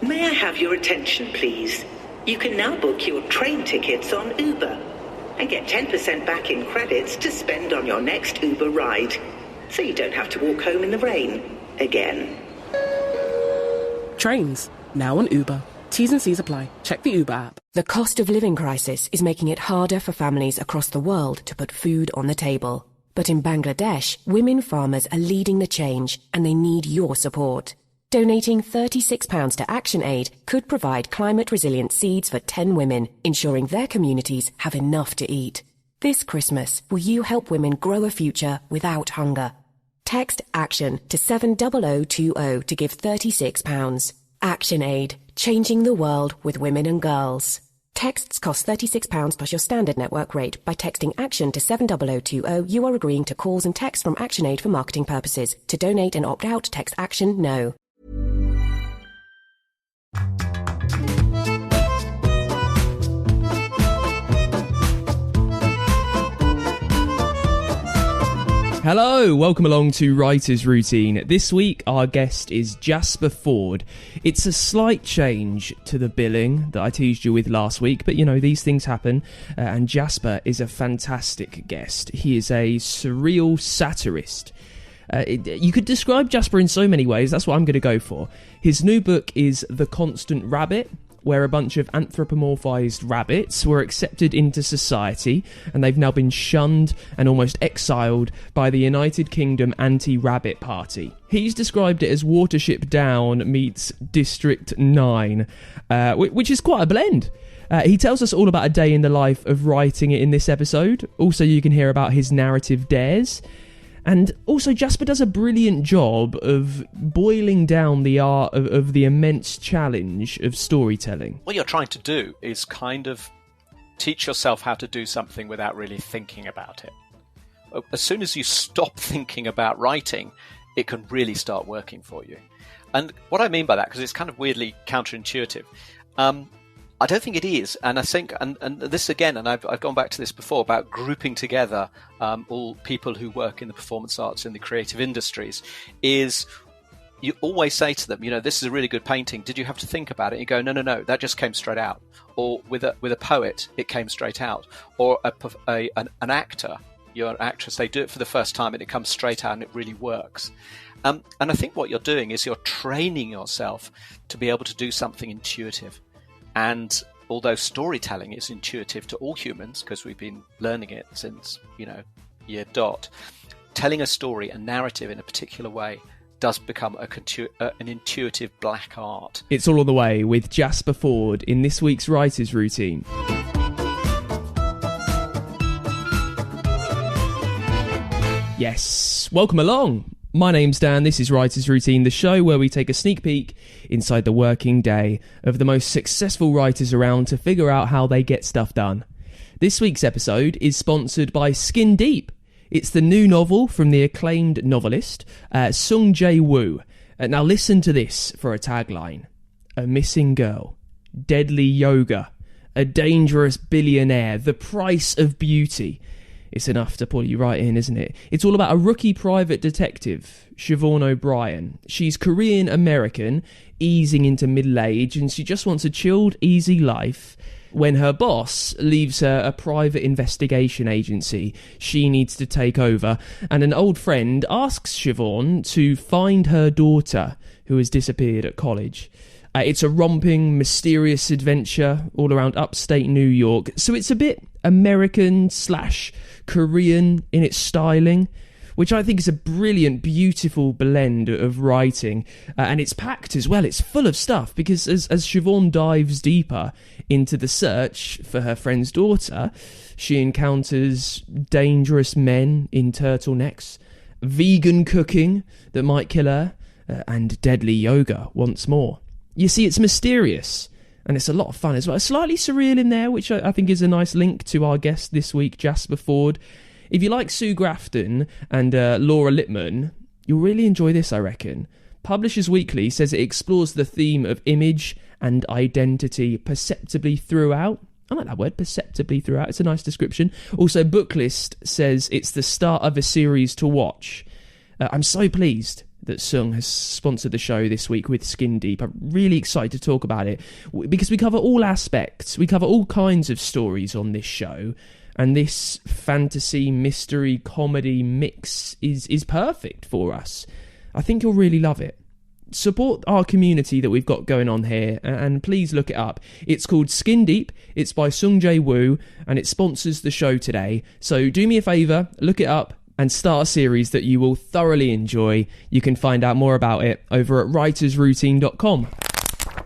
May I have your attention, please? You can now book your train tickets on Uber and get 10% back in credits to spend on your next Uber ride, so you don't have to walk home in the rain again. Trains, now on Uber. T's and C's apply. Check the Uber app. The cost of living crisis is making it harder for families across the world to put food on the table. But in Bangladesh, women farmers are leading the change, and they need your support. Donating £36 to ActionAid could provide climate-resilient seeds for 10 women, ensuring their communities have enough to eat. This Christmas, will you help women grow a future without hunger? Text ACTION to 70020 to give £36. ActionAid, changing the world with women and girls. Texts cost £36 plus your standard network rate. By texting ACTION to 70020, you are agreeing to calls and texts from ActionAid for marketing purposes. To donate and opt out, text ACTION NO. Hello, welcome along to Writer's Routine. This week our guest is Jasper Fforde. It's a slight change to the billing that I teased you with last week, but you know, these things happen, and Jasper is a fantastic guest. He is a surreal satirist. You could describe Jasper in so many ways, that's what I'm going to go for. His new book is The Constant Rabbit, where a bunch of anthropomorphised rabbits were accepted into society, and they've now been shunned and almost exiled by the United Kingdom Anti-Rabbit Party. He's described it as Watership Down meets District 9, which is quite a blend. He tells us all about a day in the life of writing it in this episode. Also, you can hear about his narrative dares. And also, Jasper does a brilliant job of boiling down the art of the immense challenge of storytelling. What you're trying to do is kind of teach yourself how to do something without really thinking about it. As soon as you stop thinking about writing, it can really start working for you. And what I mean by that, because it's kind of weirdly counterintuitive, I don't think it is, and I think, and this again, and I've gone back to this before, about grouping together all people who work in the performance arts and the creative industries, is you always say to them, you know, this is a really good painting, did you have to think about it? And you go, no, that just came straight out. Or with a poet, it came straight out. Or an actor, you're an actress, they do it for the first time and it comes straight out and it really works. And I think what you're doing is you're training yourself to be able to do something intuitive. And although storytelling is intuitive to all humans, because we've been learning it since, year dot, telling a story, a narrative in a particular way does become an intuitive black art. It's all on the way with Jasper Fforde in this week's Writer's Routine. Yes, welcome along. My name's Dan, this is Writer's Routine, the show where we take a sneak peek inside the working day of the most successful writers around to figure out how they get stuff done. This week's episode is sponsored by Skin Deep. It's the new novel from the acclaimed novelist, Sung Jae Woo. Now listen to this for a tagline. A missing girl, deadly yoga, a dangerous billionaire, the price of beauty. It's enough to pull you right in, isn't it? It's all about a rookie private detective, Siobhan O'Brien. She's Korean-American, easing into middle age, and she just wants a chilled, easy life. When her boss leaves her a private investigation agency she needs to take over, and an old friend asks Siobhan to find her daughter, who has disappeared at college. It's a romping, mysterious adventure all around upstate New York, so it's a bit American/Korean in its styling, which I think is a brilliant, beautiful blend of writing, and it's packed as well. It's full of stuff, because as Siobhan dives deeper into the search for her friend's daughter, she encounters dangerous men in turtlenecks, vegan cooking that might kill her, and deadly yoga once more. You see, it's mysterious, and it's a lot of fun as well. Slightly surreal in there, which I think is a nice link to our guest this week, Jasper Fforde. If you like Sue Grafton and Laura Lippman, you'll really enjoy this, I reckon. Publishers Weekly says it explores the theme of image and identity perceptibly throughout. I like that word, perceptibly throughout. It's a nice description. Also, Booklist says it's the start of a series to watch. I'm so pleased that Sung has sponsored the show this week with Skin Deep. I'm really excited to talk about it because we cover all aspects. We cover all kinds of stories on this show, and this fantasy, mystery, comedy mix is perfect for us. I think you'll really love it. Support our community that we've got going on here, and please look it up. It's called Skin Deep. It's by Sung Jae Woo, and it sponsors the show today. So do me a favour, look it up, and start a series that you will thoroughly enjoy. You can find out more about it over at writersroutine.com.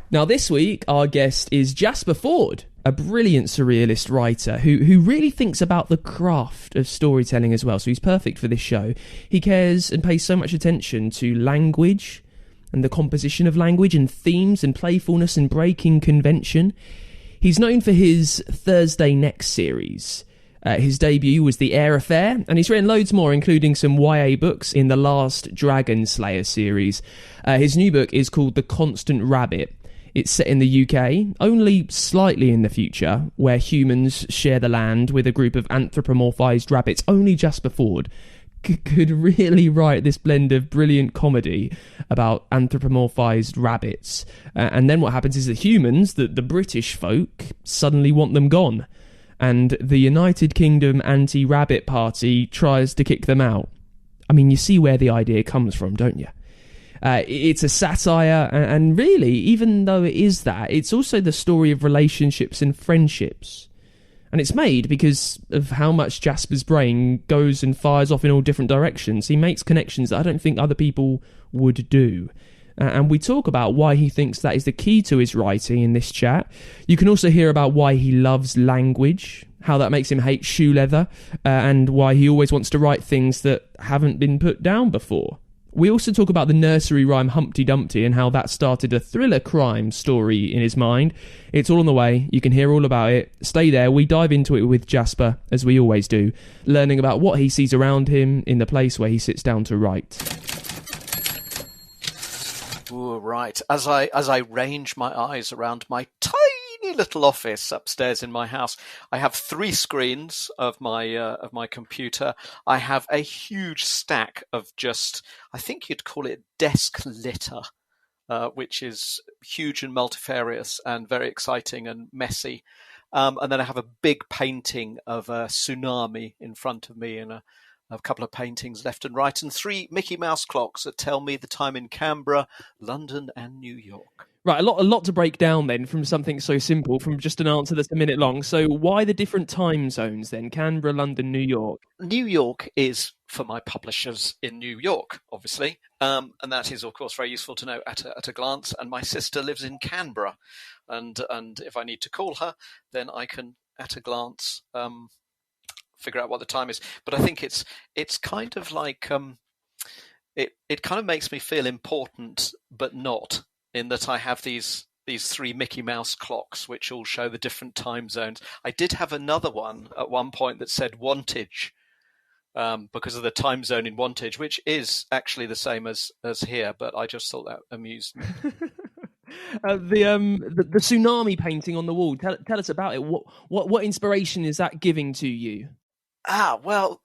Now this week, our guest is Jasper Fforde, a brilliant surrealist writer who really thinks about the craft of storytelling as well. So he's perfect for this show. He cares and pays so much attention to language, and the composition of language, and themes, and playfulness, and breaking convention. He's known for his Thursday Next series. His debut was The Air Affair, and he's written loads more, including some YA books in the Last Dragonslayer series. His new book is called The Constant Rabbit. It's set in the UK, only slightly in the future, where humans share the land with a group of anthropomorphised rabbits. Only Jasper Fforde could really write this blend of brilliant comedy about anthropomorphised rabbits. And then what happens is that humans, the British folk, suddenly want them gone. And the United Kingdom Anti-Rabbit Party tries to kick them out. I mean, you see where the idea comes from, don't you? It's a satire, and really, even though it is that, it's also the story of relationships and friendships. And it's made because of how much Jasper's brain goes and fires off in all different directions. He makes connections that I don't think other people would do. And we talk about why he thinks that is the key to his writing in this chat. You can also hear about why he loves language, how that makes him hate shoe leather, and why he always wants to write things that haven't been put down before. We also talk about the nursery rhyme Humpty Dumpty and how that started a thriller crime story in his mind. It's all on the way. You can hear all about it. Stay there. We dive into it with Jasper, as we always do, learning about what he sees around him in the place where he sits down to write. Ooh, right. As I range my eyes around my tiny little office upstairs in my house, I have 3 screens of my computer. I have a huge stack of just, I think you'd call it desk litter, which is huge and multifarious and very exciting and messy. And then I have a big painting of a tsunami in front of me, and a couple of paintings left and right, and 3 Mickey Mouse clocks that tell me the time in Canberra, London, and New York. Right, a lot to break down then from something so simple, from just an answer that's a minute long. So why the different time zones then? Canberra, London, New York? New York is for my publishers in New York, obviously, and that is, of course, very useful to know at a glance. And my sister lives in Canberra, and if I need to call her, then I can, at a glance, figure out what the time is. But I think it's kind of like it kind of makes me feel important, but not, in that I have these 3 Mickey Mouse clocks which all show the different time zones. I did have another one at one point that said Wantage, because of the time zone in Wantage, which is actually the same as here, but I just thought that amused me. The tsunami painting on the wall. Tell us about it. What inspiration is that giving to you? Well,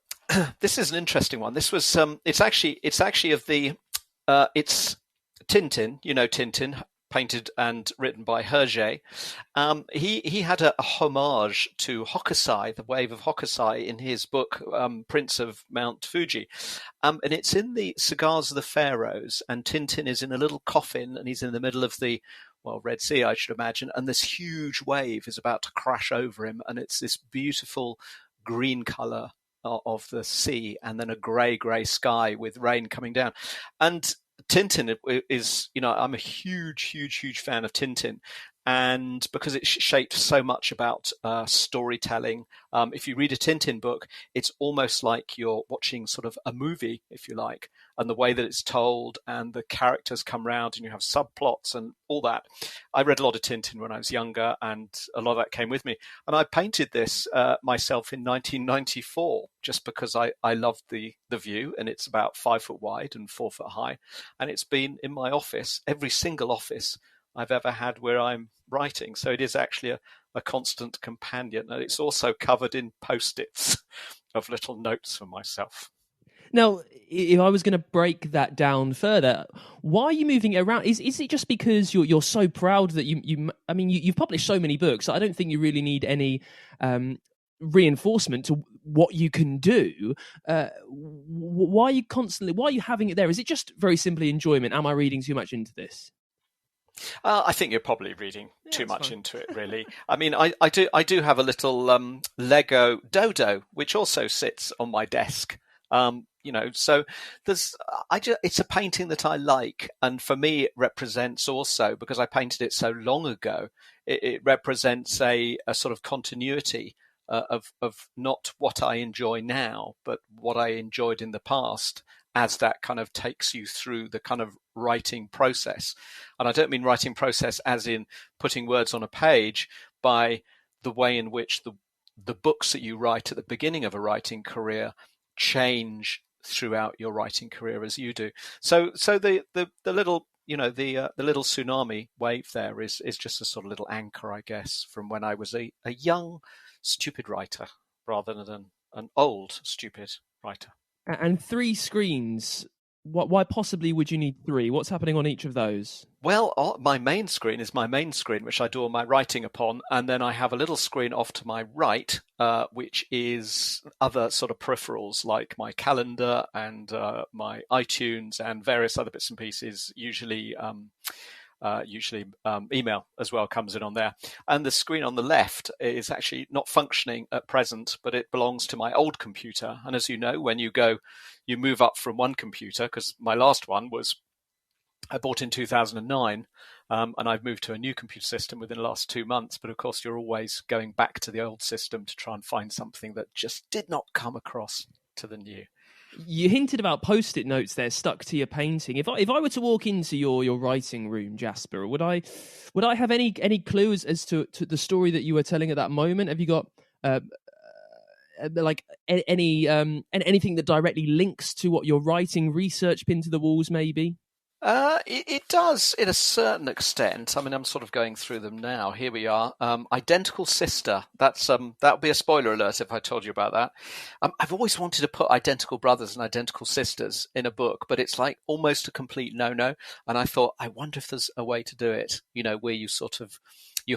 this is an interesting one. This was it's actually of the it's Tintin. You know Tintin, painted and written by Hergé. He had a homage to Hokusai, the wave of Hokusai, in his book Prince of Mount Fuji, and it's in the Cigars of the Pharaohs. And Tintin is in a little coffin, and he's in the middle of the Red Sea, I should imagine, and this huge wave is about to crash over him, and it's this beautiful green colour of the sea, and then a grey sky with rain coming down. And Tintin is, I'm a huge fan of Tintin, and because it shaped so much about storytelling. If you read a Tintin book, it's almost like you're watching sort of a movie, if you like, and the way that it's told, and the characters come round, and you have subplots and all that. I read a lot of Tintin when I was younger, and a lot of that came with me. And I painted this myself in 1994, just because I loved the view, and it's about 5 foot wide and 4 foot high. And it's been in my office, every single office I've ever had where I'm writing. So it is actually a constant companion. And it's also covered in Post-its of little notes for myself. Now, if I was going to break that down further, why are you moving it around? Is it just because you're so proud that you've published so many books? I don't think you really need any reinforcement to what you can do. Why are you having it there? Is it just very simply enjoyment? Am I reading too much into this? I think you're probably reading too much into it, really. I mean, I do have a little Lego dodo, which also sits on my desk. So it's a painting that I like, and for me, it represents also, because I painted it so long ago, it represents a sort of continuity of not what I enjoy now, but what I enjoyed in the past, as that kind of takes you through the kind of writing process. And I don't mean writing process as in putting words on a page, by the way in which the books that you write at the beginning of a writing career change throughout your writing career as you do. So the little, the little tsunami wave there is just a sort of little anchor, I guess, from when I was a young, stupid writer rather than an old, stupid writer. And 3 screens. Why possibly would you need 3? What's happening on each of those? Well, my main screen is my main screen, which I do all my writing upon, and then I have a little screen off to my right, which is other sort of peripherals like my calendar and my iTunes and various other bits and pieces, usually email as well comes in on there. And the screen on the left is actually not functioning at present, but it belongs to my old computer. And as you know, when you move up from one computer, because my last one I bought in 2009, and I've moved to a new computer system within the last 2 months. But of course, you're always going back to the old system to try and find something that just did not come across to the new. You hinted about Post-it notes there stuck to your painting. If I were to walk into your writing room, Jasper, would I have any clues as to the story that you were telling at that moment? Have you got anything that directly links to what you're writing, research pinned to the walls, maybe? It does, in a certain extent. I mean, I'm sort of going through them now. Here we are. Identical sister. That would be a spoiler alert if I told you about that. I've always wanted to put identical brothers and identical sisters in a book, but it's like almost a complete no-no. And I thought, I wonder if there's a way to do it, where you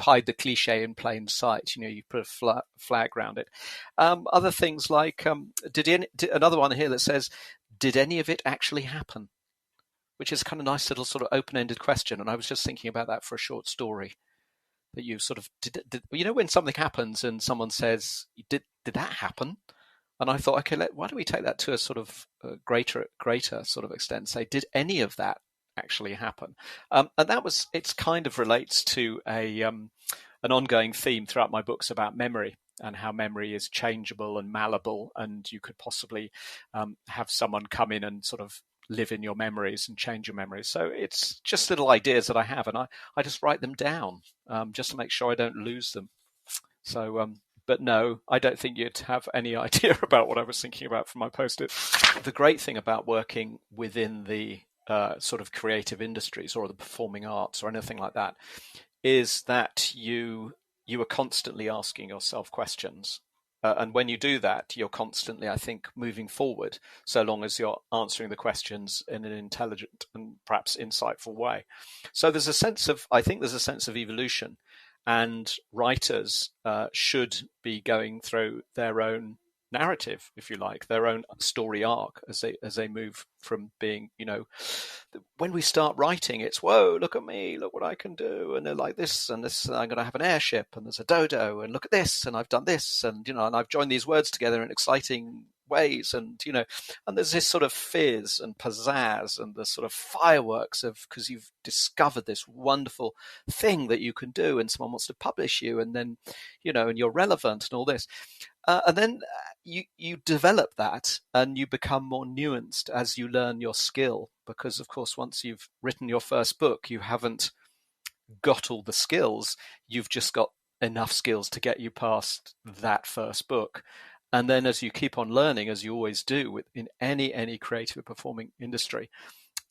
hide the cliche in plain sight. You put a flag around it. Other things like, another one here that says, did any of it actually happen? Which is kind of nice little sort of open-ended question. And I was just thinking about that for a short story, that you sort of did when something happens and someone says, did that happen? And I thought, okay, why don't we take that to a sort of greater sort of extent, say, did any of that actually happen? And it's kind of relates to an ongoing theme throughout my books about memory, and how memory is changeable and malleable, and you could possibly have someone come in and sort of live in your memories and change your memories. So it's just little ideas that I have, and I just write them down just to make sure I don't lose them. So, but no, I don't think you'd have any idea about what I was thinking about from my Post-it. The great thing about working within the sort of creative industries or the performing arts or anything like that is that you are constantly asking yourself questions. And when you do that, you're constantly, I think, moving forward, so long as you're answering the questions in an intelligent and perhaps insightful way. So there's a sense of evolution, and writers should be going through their own narrative, if you like, their own story arc as they move from being, when we start writing, it's, whoa, look at me, look what I can do, and they're like this and this, and I'm going to have an airship, and there's a dodo, and look at this, and I've done this, and and I've joined these words together in exciting ways, and and there's this sort of fizz and pizzazz and the sort of fireworks of, because you've discovered this wonderful thing that you can do, and someone wants to publish you, and then and you're relevant and all this, and then you develop that, and you become more nuanced as you learn your skill, because of course once you've written your first book, you haven't got all the skills, you've just got enough skills to get you past that first book. And then as you keep on learning, as you always do in any creative performing industry,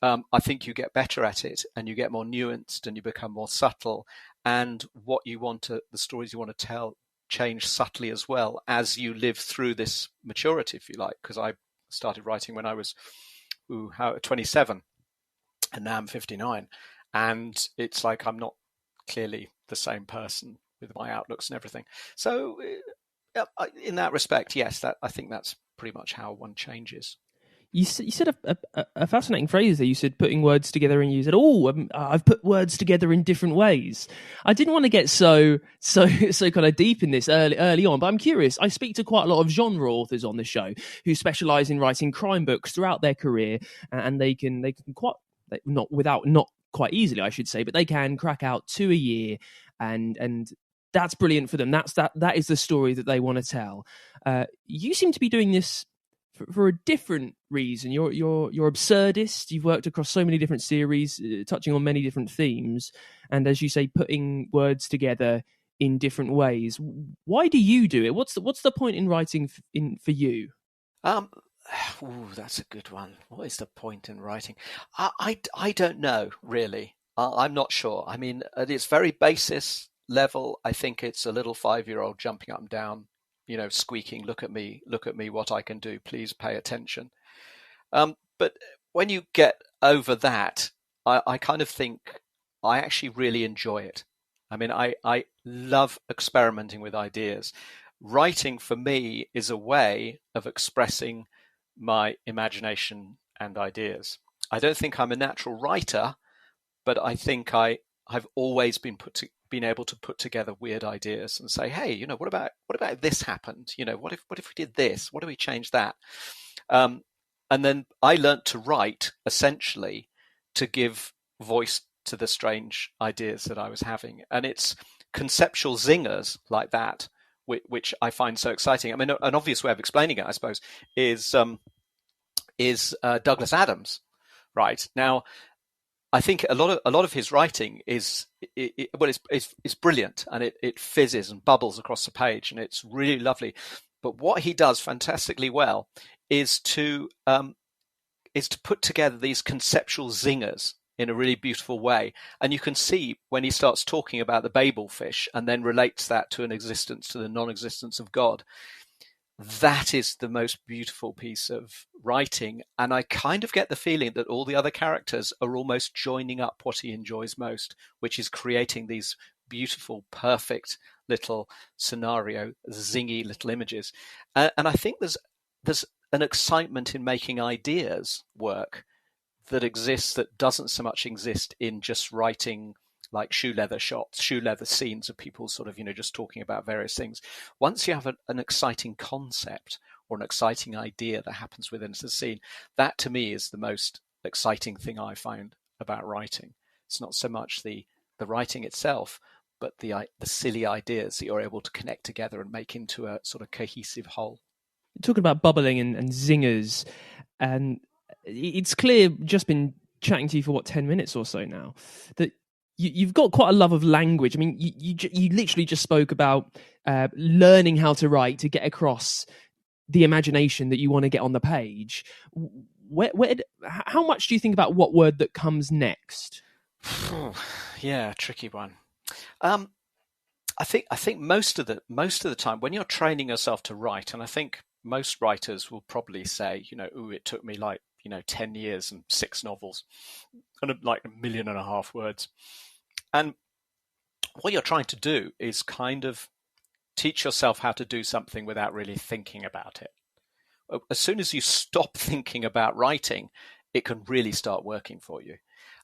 I think you get better at it, and you get more nuanced, and you become more subtle, and the stories you want to tell change subtly as well as you live through this maturity, if you like, because I started writing when I was 27, and now I'm 59. And it's like I'm not clearly the same person with my outlooks and everything. So in that respect, yes, I think that's pretty much how one changes. You said a fascinating phrase there. You said putting words together, and you said, I've put words together in different ways. I didn't want to get so kind of deep in this early on, but I'm curious. I speak to quite a lot of genre authors on the show who specialize in writing crime books throughout their career, and they can not quite easily, I should say, but they can crack out 2 a year, and that's brilliant for them. That is the story that they want to tell. You seem to be doing this for a different reason. You're absurdist. You've worked across so many different series, touching on many different themes, and as you say, putting words together in different ways. Why do you do it? What's the point in writing for you? That's a good one. What is the point in writing? I don't know, really. I'm not sure. I mean, at its very basis level, I think it's a little 5-year-old jumping up and down, squeaking, look at me, what I can do, please pay attention. But when you get over that, I kind of think I actually really enjoy it. I mean, I love experimenting with ideas. Writing for me is a way of expressing my imagination and ideas. I don't think I'm a natural writer, but I think I've always been able to put together weird ideas and say, hey, what about if this happened? What if we did this? What if we change that? And then I learnt to write essentially to give voice to the strange ideas that I was having. And it's conceptual zingers like that, which I find so exciting. I mean, an obvious way of explaining it, I suppose, is Douglas Adams, right? Now, I think a lot of his writing is brilliant, and it fizzes and bubbles across the page, and it's really lovely. But what he does fantastically well is to put together these conceptual zingers in a really beautiful way. And you can see when he starts talking about the Babel fish and then relates that to the non-existence of God. That is the most beautiful piece of writing. And I kind of get the feeling that all the other characters are almost joining up what he enjoys most, which is creating these beautiful, perfect little scenario, zingy little images. And I think there's an excitement in making ideas work that exists that doesn't so much exist in just writing like shoe leather scenes of people sort of, just talking about various things. Once you have an exciting concept or an exciting idea that happens within a scene, that to me is the most exciting thing I find about writing. It's not so much the writing itself, but the silly ideas that you're able to connect together and make into a sort of cohesive whole. Talking about bubbling and zingers, and it's clear, just been chatting to you for 10 minutes or so now, that you've got quite a love of language. I mean, you literally just spoke about learning how to write to get across the imagination that you want to get on the page. How much do you think about what word that comes next? Yeah, tricky one. I think most of the time when you're training yourself to write, and I think most writers will probably say, it took me 10 years and 6 novels and like 1.5 million words. And what you're trying to do is kind of teach yourself how to do something without really thinking about it. As soon as you stop thinking about writing, it can really start working for you.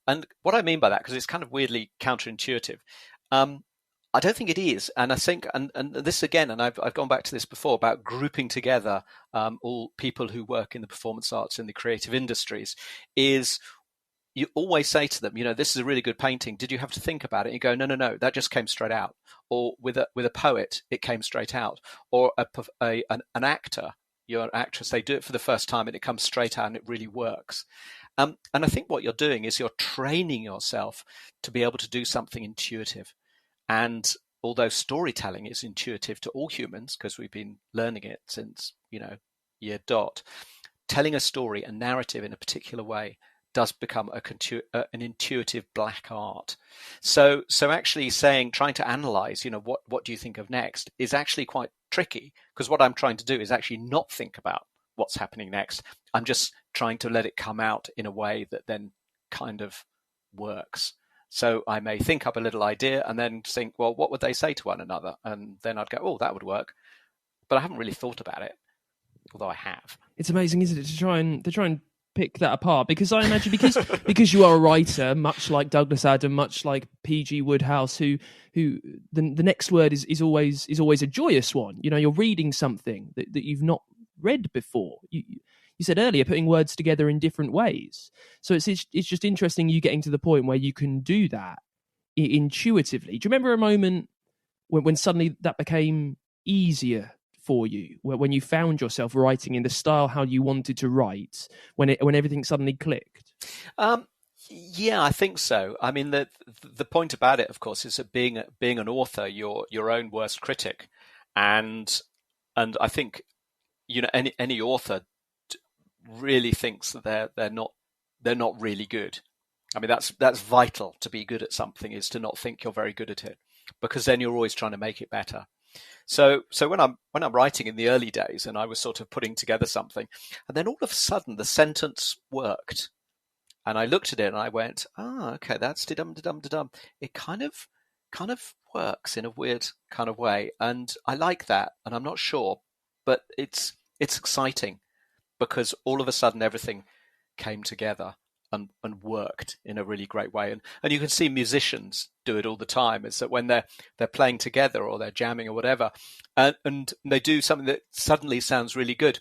And what I mean by that, because it's kind of weirdly counterintuitive, I don't think it is. And I think, and this again, and I've gone back to this before about grouping together all people who work in the performance arts and the creative industries, is you always say to them, this is a really good painting. Did you have to think about it? And you go, no, that just came straight out. Or with a poet, it came straight out. Or an actor, you're an actress, they do it for the first time and it comes straight out and it really works. And I think what you're doing is you're training yourself to be able to do something intuitive. And although storytelling is intuitive to all humans, because we've been learning it since, year dot, telling a story, a narrative in a particular way does become an intuitive black art. So actually trying to analyze, what do you think of next is actually quite tricky, because what I'm trying to do is actually not think about what's happening next. I'm just trying to let it come out in a way that then kind of works. So I may think up a little idea and then think, well, what would they say to one another? And then I'd go, oh, that would work. But I haven't really thought about it, although I have. It's amazing, isn't it, to try and pick that apart? Because I imagine because you are a writer, much like Douglas Adam, much like P.G. Wodehouse, who the next word is always a joyous one. You know, you're reading something that you've not read before. You said earlier, putting words together in different ways. So it's just interesting you getting to the point where you can do that intuitively. Do you remember a moment when suddenly that became easier for you, when you found yourself writing in the style how you wanted to write, when everything suddenly clicked? Yeah, I think so. I mean, the point about it, of course, is that being an author, you're your own worst critic, and I think, you know, any author really thinks that they're not really good. I mean, that's vital to be good at something, is to not think you're very good at it, because then you're always trying to make it better. So when I'm writing in the early days, and I was sort of putting together something, and then all of a sudden the sentence worked, and I looked at it and I went, okay, that's dum. It kind of works in a weird kind of way, and I like that, and I'm not sure, but it's exciting, because all of a sudden everything came together and worked in a really great way. And you can see musicians do it all the time. It's that when they're playing together or they're jamming or whatever, and they do something that suddenly sounds really good,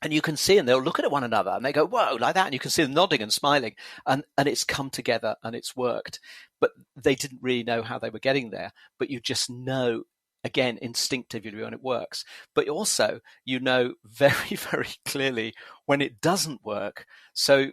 and you can see, and they'll look at one another and they go, whoa, like that, and you can see them nodding and smiling, and it's come together and it's worked. But they didn't really know how they were getting there, but you just know, again, instinctively, when it works. But also, you know very, very clearly when it doesn't work. So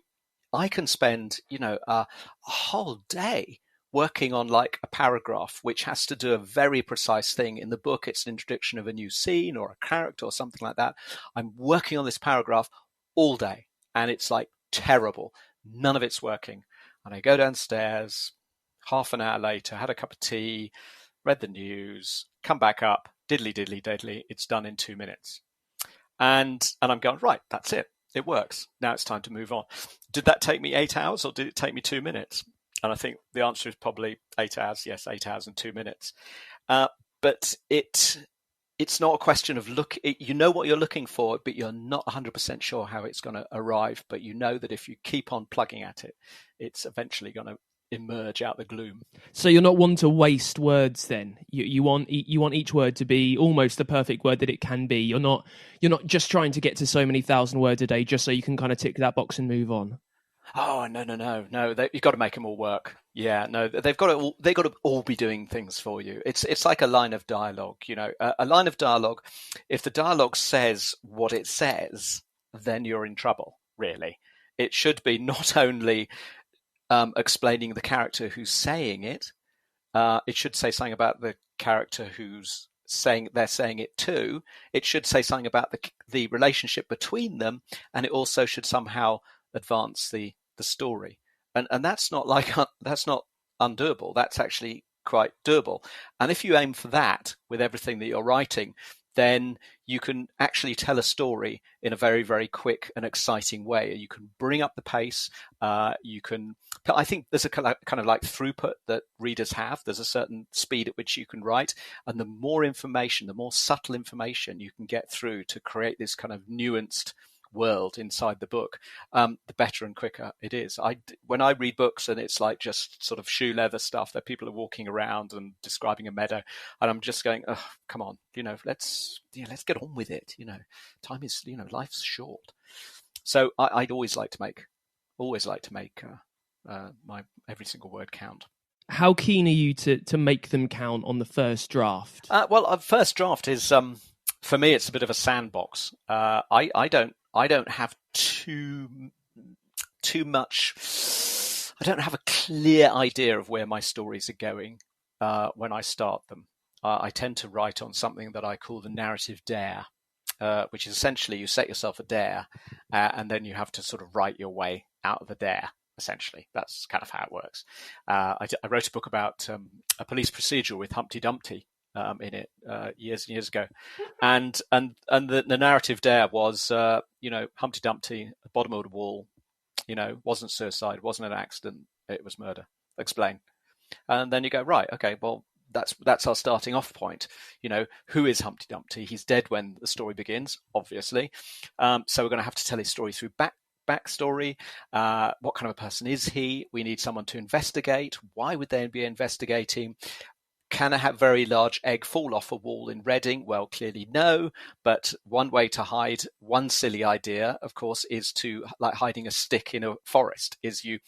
I can spend, you know, a whole day working on like a paragraph which has to do a very precise thing. In the book, it's an introduction of a new scene or a character or something like that. I'm working on this paragraph all day, and it's like terrible. None of it's working. And I go downstairs, half an hour later, had a cup of tea, read the news, come back up, diddly, it's done in 2 minutes. And I'm going, right, that's it. It works. Now it's time to move on. Did that take me 8 hours, or did it take me 2 minutes? And I think the answer is probably 8 hours. Yes, 8 hours and 2 minutes. But it's not a question of you know what you're looking for, but you're not 100% sure how it's going to arrive. But you know that if you keep on plugging at it, it's eventually going to emerge out the gloom. So you're not one to waste words then. You want each word to be almost the perfect word that it can be. You're not just trying to get to so many thousand words a day just so you can kind of tick that box and move on. Oh, no. You've got to make them all work. Yeah, no, they've got to all be doing things for you. It's like a line of dialogue, you know, a line of dialogue. If the dialogue says what it says, then you're in trouble, really. It should be not only explaining the character who's saying it. It should say something about the character who's they're saying it to. It should say something about the relationship between them, and it also should somehow advance the story. And that's not undoable. That's actually quite doable. And if you aim for that with everything that you're writing, then you can actually tell a story in a very, very quick and exciting way. You can bring up the pace. I think there's a kind of like throughput that readers have. There's a certain speed at which you can write. And the more information, the more subtle information you can get through to create this kind of nuanced world inside the book, the better and quicker it is. When I read books and it's like just sort of shoe leather stuff that people are walking around and describing a meadow, and I'm just going, oh, come on, you know, let's get on with it. You know, time is, you know, life's short. So I'd always like to make my every single word count. How keen are you to make them count on the first draft? Well, first draft is for me, it's a bit of a sandbox. I don't have too much. I don't have a clear idea of where my stories are going when I start them. I tend to write on something that I call the narrative dare, which is essentially you set yourself a dare, and then you have to sort of write your way out of the dare. Essentially, that's kind of how it works. I wrote a book about a police procedural with Humpty Dumpty in it years and years ago, and the narrative there was Humpty Dumpty at the bottom of the wall, wasn't suicide, wasn't an accident, it was murder. Explain. And then you go, right, okay, well, that's our starting off point. Who is Humpty Dumpty? He's dead when the story begins, obviously. So we're going to have to tell his story through backstory. What kind of a person is he? We need someone to investigate. Why would they be investigating? Can a very large egg fall off a wall in Reading? Well, clearly no. But one way to hide one silly idea, of course, is to, like hiding a stick in a forest, is you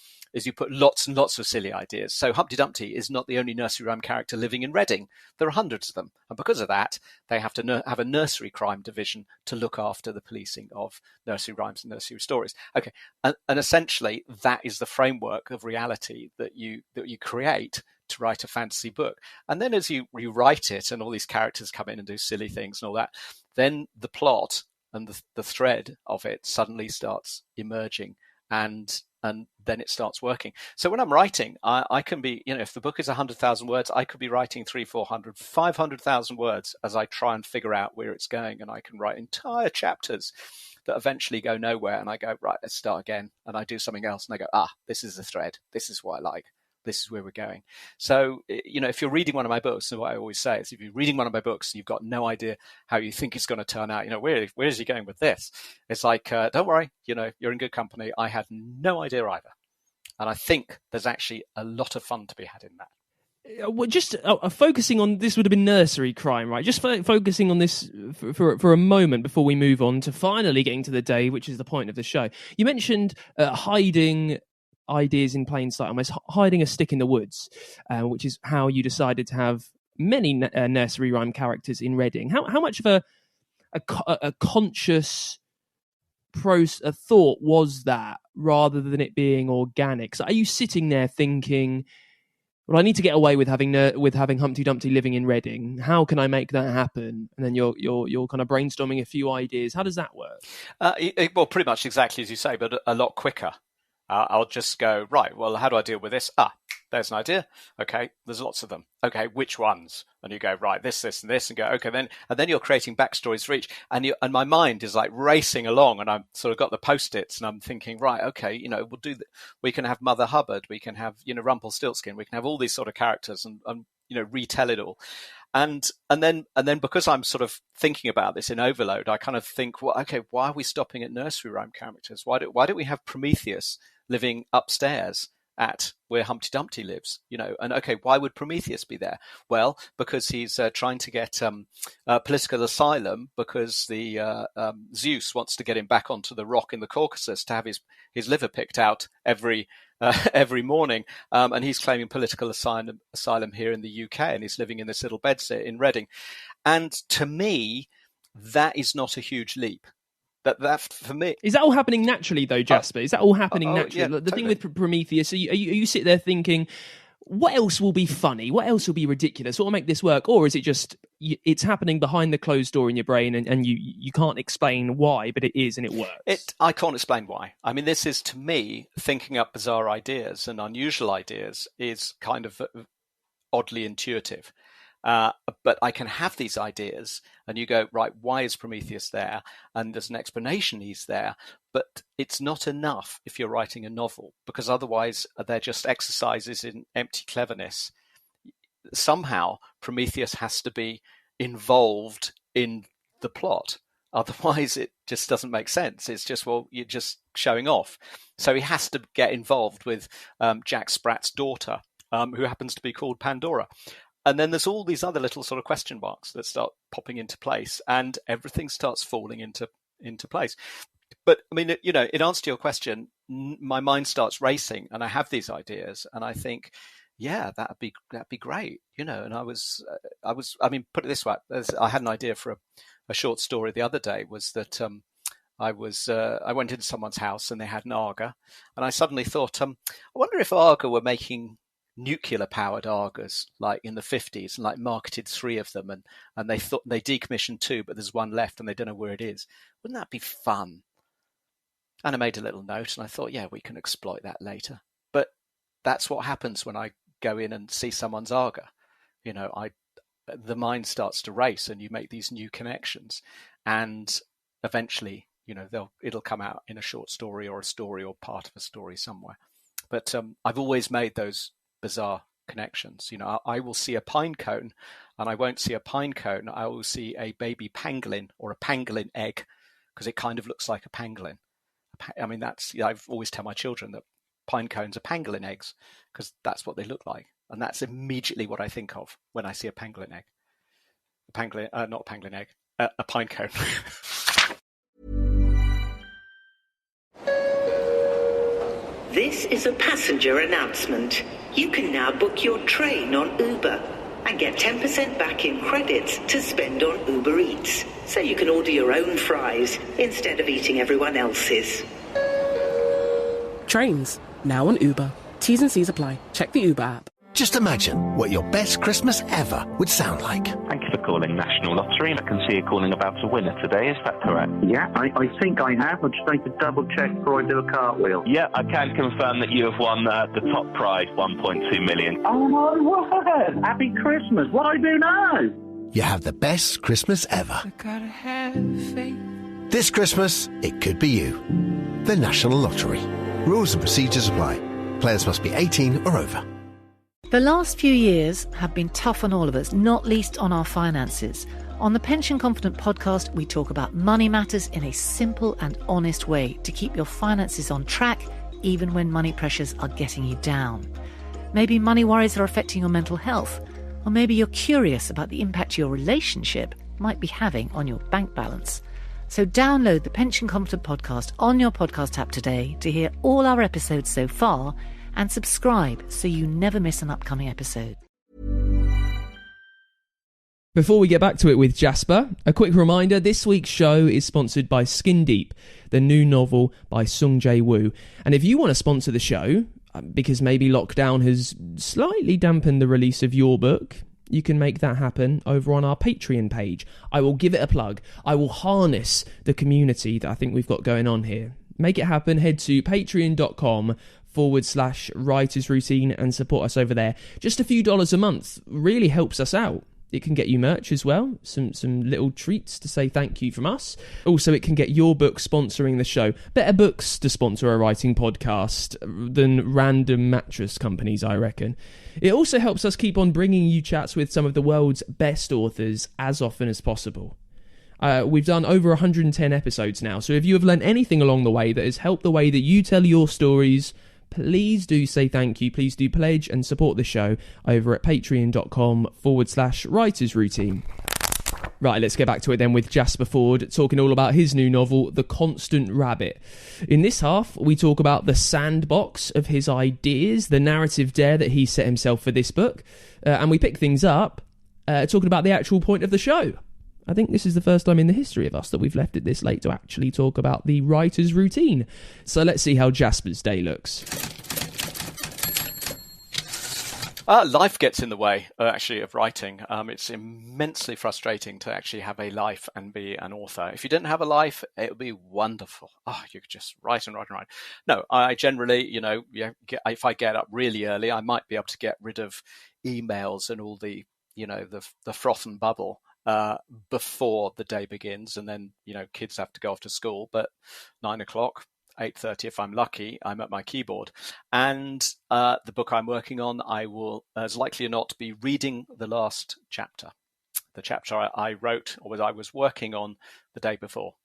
put lots and lots of silly ideas. So Humpty Dumpty is not the only nursery rhyme character living in Reading. There are hundreds of them. And because of that, they have to have a nursery crime division to look after the policing of nursery rhymes and nursery stories. Okay. And essentially, that is the framework of reality that you create to write a fantasy book. And then as you rewrite it and all these characters come in and do silly things and all that, then the plot and the thread of it suddenly starts emerging, and then it starts working. So when I'm writing, I can be, if the book is 100,000 words, I could be writing 300, 400, 500,000 words as I try and figure out where it's going. And I can write entire chapters that eventually go nowhere. And I go, right, let's start again. And I do something else. And I go, this is the thread. This is what I like. This is where we're going. So, if you're reading one of my books, and what I always say is if you're reading one of my books and you've got no idea how you think it's going to turn out, where is he going with this? It's like, don't worry, you're in good company. I had no idea either. And I think there's actually a lot of fun to be had in that. Well, just focusing on this would have been nursery crime, right? Just focusing on this for a moment before we move on to finally getting to the day, which is the point of the show. You mentioned hiding ideas in plain sight, almost hiding a stick in the woods, which is how you decided to have many nursery rhyme characters in Reading. How much of a conscious thought was that, rather than it being organic? So are you sitting there thinking, well, I need to get away with having Humpty Dumpty living in Reading. How can I make that happen? And then you're kind of brainstorming a few ideas. How does that work? Well, pretty much exactly as you say, but a lot quicker. I'll just go, right, well, how do I deal with this? There's an idea. Okay, there's lots of them. Okay, which ones? And you go, right, this, and this, and go, okay, then you're creating backstories for each. And my mind is like racing along, and I've sort of got the Post-its, and I'm thinking, right, okay, we can have Mother Hubbard, we can have, Rumpelstiltskin, we can have all these sort of characters and retell it all. And then because I'm sort of thinking about this in overload, I kind of think, well, okay, why are we stopping at nursery rhyme characters? Why don't we have Prometheus living upstairs at where Humpty Dumpty lives? And okay, why would Prometheus be there? Well, because he's trying to get political asylum, because the Zeus wants to get him back onto the rock in the Caucasus to have his liver picked out every morning, and he's claiming political asylum here in the UK, and he's living in this little bedsit in Reading. And to me, that is not a huge leap. That for me, is that all happening naturally though, Jasper? Is that all happening naturally? Yeah, the totally. thing with Prometheus, you sit there thinking, what else will be funny? What else will be ridiculous? What will make this work? Or is it just it's happening behind the closed door in your brain, and you can't explain why, but it is, and it works? I can't explain why. I mean, this is, to me, thinking up bizarre ideas and unusual ideas is kind of oddly intuitive. But I can have these ideas, and you go, right, why is Prometheus there? And there's an explanation he's there. But it's not enough if you're writing a novel, because otherwise they're just exercises in empty cleverness. Somehow Prometheus has to be involved in the plot. Otherwise it just doesn't make sense. It's just, well, you're just showing off. So he has to get involved with Jack Sprat's daughter, who happens to be called Pandora. And then there's all these other little sort of question marks that start popping into place, and everything starts falling into place. But I mean, in answer to your question, my mind starts racing, and I have these ideas, and I think, yeah, that'd be great, And I mean, put it this way: I had an idea for a short story the other day. Was that I went into someone's house and they had an Arga, and I suddenly thought, I wonder if Arga were making nuclear-powered Argas like in the 50s, and like marketed 3 of them, and they thought they decommissioned 2, but there's 1 left, and they don't know where it is. Wouldn't that be fun? And I made a little note, and I thought, yeah, we can exploit that later. But that's what happens when I go in and see someone's Arga. the mind starts to race and you make these new connections, and eventually, it'll come out in a short story or a story or part of a story somewhere. But I've always made those bizarre connections. I will see a pine cone and I won't see a pine cone. I will see a baby pangolin or a pangolin egg, because it kind of looks like a pangolin. I mean, I've always tell my children that pine cones are pangolin eggs because that's what they look like. And that's immediately what I think of when I see a pangolin egg. Not a pangolin egg, a pine cone. This is a passenger announcement. You can now book your train on Uber and get 10% back in credits to spend on Uber Eats, so you can order your own fries instead of eating everyone else's. Trains, now on Uber. T's and C's apply. Check the Uber app. Just imagine what your best Christmas ever would sound like. Thank you for calling National Lottery. I can see you're calling about a winner today, is that correct? Yeah, I think I have. I just need to double check before I do a cartwheel. Yeah, I can confirm that you have won the top prize, 1.2 million. Oh my word! Happy Christmas! What do I do now? You have the best Christmas ever. This Christmas, it could be you. The National Lottery. Rules and procedures apply. Players must be 18 or over. The last few years have been tough on all of us, not least on our finances. On the Pension Confident podcast, we talk about money matters in a simple and honest way to keep your finances on track, even when money pressures are getting you down. Maybe money worries are affecting your mental health, or maybe you're curious about the impact your relationship might be having on your bank balance. So download the Pension Confident podcast on your podcast app today to hear all our episodes so far, and subscribe so you never miss an upcoming episode. Before we get back to it with Jasper, a quick reminder, this week's show is sponsored by Skin Deep, the new novel by Sung Jae Woo. And if you want to sponsor the show, because maybe lockdown has slightly dampened the release of your book, you can make that happen over on our Patreon page. I will give it a plug. I will harness the community that I think we've got going on here. Make it happen. Head to patreon.com/writers routine and support us over there. Just a few dollars a month really helps us out. It can get you merch as well, some little treats to say thank you from us. Also, it can get your book sponsoring the show. Better books to sponsor a writing podcast than random mattress companies, I reckon. It also helps us keep on bringing you chats with some of the world's best authors as often as possible. We've done over 110 episodes now, so if you have learned anything along the way that has helped the way that you tell your stories, please do say thank you. Please do pledge and support the show over at patreon.com/writers routine. Right, let's get back to it then with Jasper Fforde talking all about his new novel, The Constant Rabbit. In this half, we talk about the sandbox of his ideas, the narrative dare that he set himself for this book, and we pick things up talking about the actual point of the show. I think this is the first time in the history of us that we've left it this late to actually talk about the writer's routine. So let's see how Jasper's day looks. Life gets in the way, actually, of writing. It's immensely frustrating to actually have a life and be an author. If you didn't have a life, it would be wonderful. You could just write and write and write. No, I generally, if I get up really early, I might be able to get rid of emails and all the froth and bubble before the day begins, and then kids have to go off to school. But 9 o'clock, 8:30 if I'm lucky, I'm at my keyboard, and the book I'm working on, I will as likely or not be reading the last chapter, the chapter I wrote or I was working on the day before.